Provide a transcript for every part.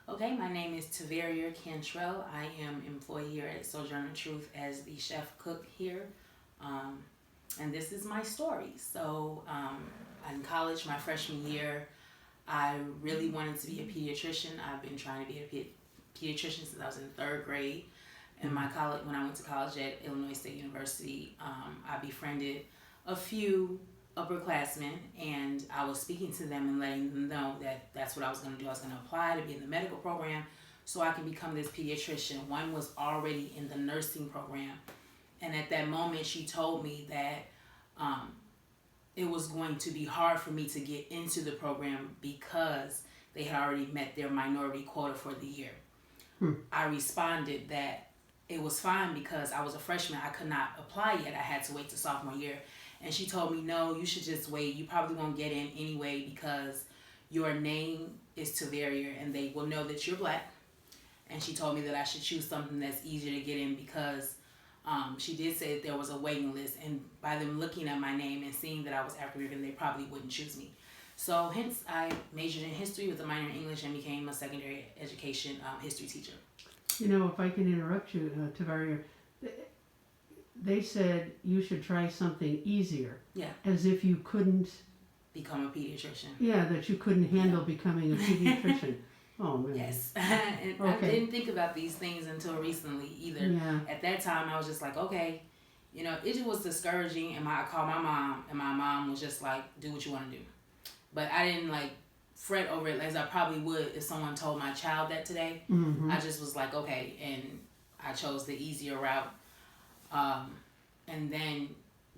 Okay, my name is Tavarion Cantrell. I am employed here at Sojourner Truth as the chef cook here. Um, and this is my story. In college, my freshman year, I really wanted to be a pediatrician. I've been trying to be a pediatrician since I was in third grade. In my college, when I went to college at Illinois State University, I befriended a few upperclassmen, and I was speaking to them and letting them know that that's what I was going to do. I was going to apply to be in the medical program so I can become this pediatrician. One was already in the nursing program, and at that moment, she told me that it was going to be hard for me to get into the program because they had already met their minority quota for the year. I responded that it was fine because I was a freshman. I could not apply yet. I had to wait to sophomore year. And she told me, no, you should just wait. You probably won't get in anyway because your name is Tavarion and they will know that you're black. And she told me that I should choose something that's easier to get in because she did say that there was a waiting list. And by them looking at my name and seeing that I was African American, they probably wouldn't choose me. So hence, I majored in history with a minor in English and became a secondary education history teacher. You know, if I can interrupt you, Tavarion, they said you should try something easier. Yeah. As if you couldn't become a pediatrician. Yeah, that you couldn't handle becoming a pediatrician. Oh, man. Yes. And okay. I didn't think about these things until recently either. Yeah. At that time, I was just like, okay, you know, it was discouraging. And I called my mom, and my mom was just like, do what you want to do. But I didn't like fret over it as I probably would if someone told my child that today. Mm-hmm. I just was like, okay, and I chose the easier route. And then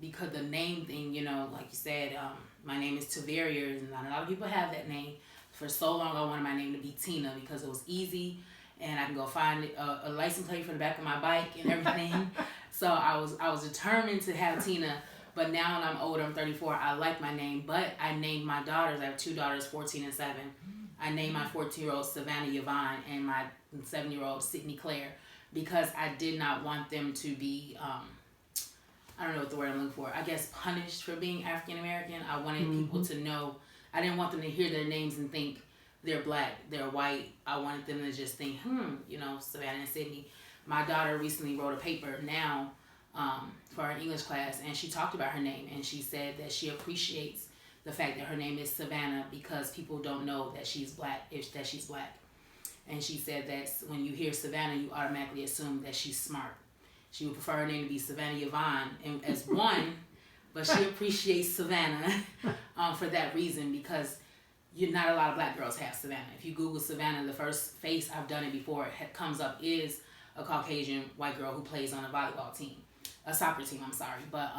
because the name thing, you know, like you said, my name is Tavarion, and not a lot of people have that name. For so long, I wanted my name to be Tina because it was easy, and I can go find a license plate for the back of my bike and everything. So I was determined to have Tina. But now that I'm older, I'm 34, I like my name. But I named my daughters. I have two daughters, 14 and 7. I named my 14-year-old Savannah Yvonne and my 7-year-old Sydney Claire because I did not want them to be, I don't know what the word I'm looking for, I guess punished for being African American. I wanted people to know, I didn't want them to hear their names and think they're black, they're white. I wanted them to just think, you know, Savannah and Sydney. My daughter recently wrote a paper now for her English class, and she talked about her name, and she said that she appreciates the fact that her name is Savannah because people don't know that she's black, And she said that when you hear Savannah, you automatically assume that she's smart. She would prefer her name to be Savannah Yvonne and as one, but she appreciates Savannah for that reason because not a lot of black girls have Savannah. If you Google Savannah, the first face, I've done it before, it comes up is a Caucasian white girl who plays on a volleyball team, a soccer team, I'm sorry. But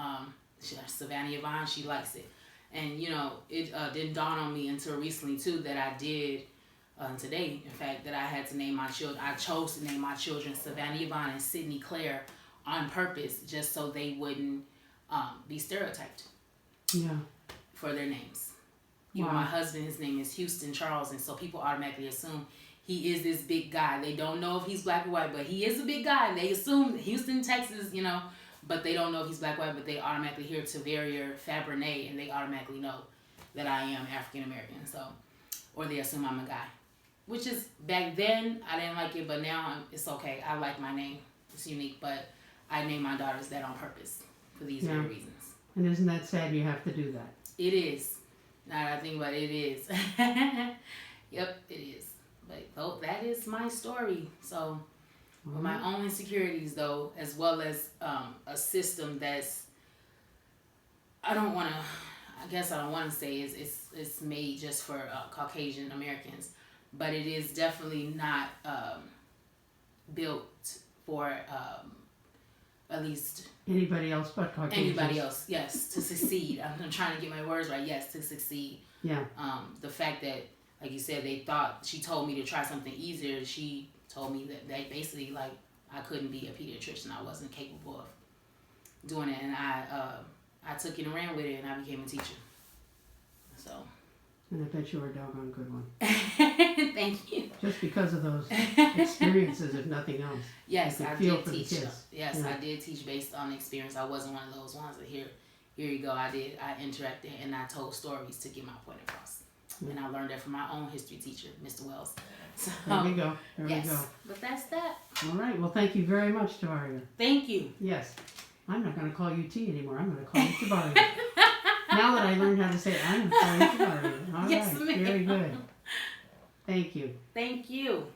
Savannah Yvonne, she likes it. And, you know, it didn't dawn on me until recently, too, that I did, today, in fact, that I had to name my children. I chose to name my children Savannah Yvonne and Sydney Claire on purpose just so they wouldn't be stereotyped for their names. Even my husband, his name is Houston Charles, and so people automatically assume he is this big guy. They don't know if he's black or white, but he is a big guy. They assume Houston, Texas, you know, but they don't know if he's black or white, but they automatically hear Tavarion Fabrinet, and they automatically know that I am African American. So, or they assume I'm a guy. Which is, back then, I didn't like it, but now it's okay. I like my name. It's unique, but I named my daughters that on purpose for these very reasons. And isn't that sad you have to do that? It is. Now that I think about it, it is. Yep, it is. But that is my story. So, with my own insecurities, though, as well as a system that's, I don't want to say it's made just for Caucasian Americans. But it is definitely not built for at least anybody else but Caucasians. Anybody else, yes, to succeed. I'm trying to get my words right. Yes, to succeed. Yeah. The fact that, like you said, she told me to try something easier. She told me that they basically, like, I couldn't be a pediatrician. I wasn't capable of doing it, and I took it and ran with it, and I became a teacher. So. And I bet you were a doggone good one. Thank you. Just because of those experiences, if nothing else. Yes, I did teach. Yes, I did teach based on experience. I wasn't one of those ones that here you go. I interacted and I told stories to get my point across. And I learned that from my own history teacher, Mr. Wells. So, There we go. There yes, we go. but that's that. All right. Well, thank you very much, Tavarion. Thank you. Yes. I'm not going to call you T anymore. I'm going to call you Tavarion. Now that I learned how to say it, I'm going to call you Tavarion. All Yes, right. ma'am. Very good. Thank you. Thank you.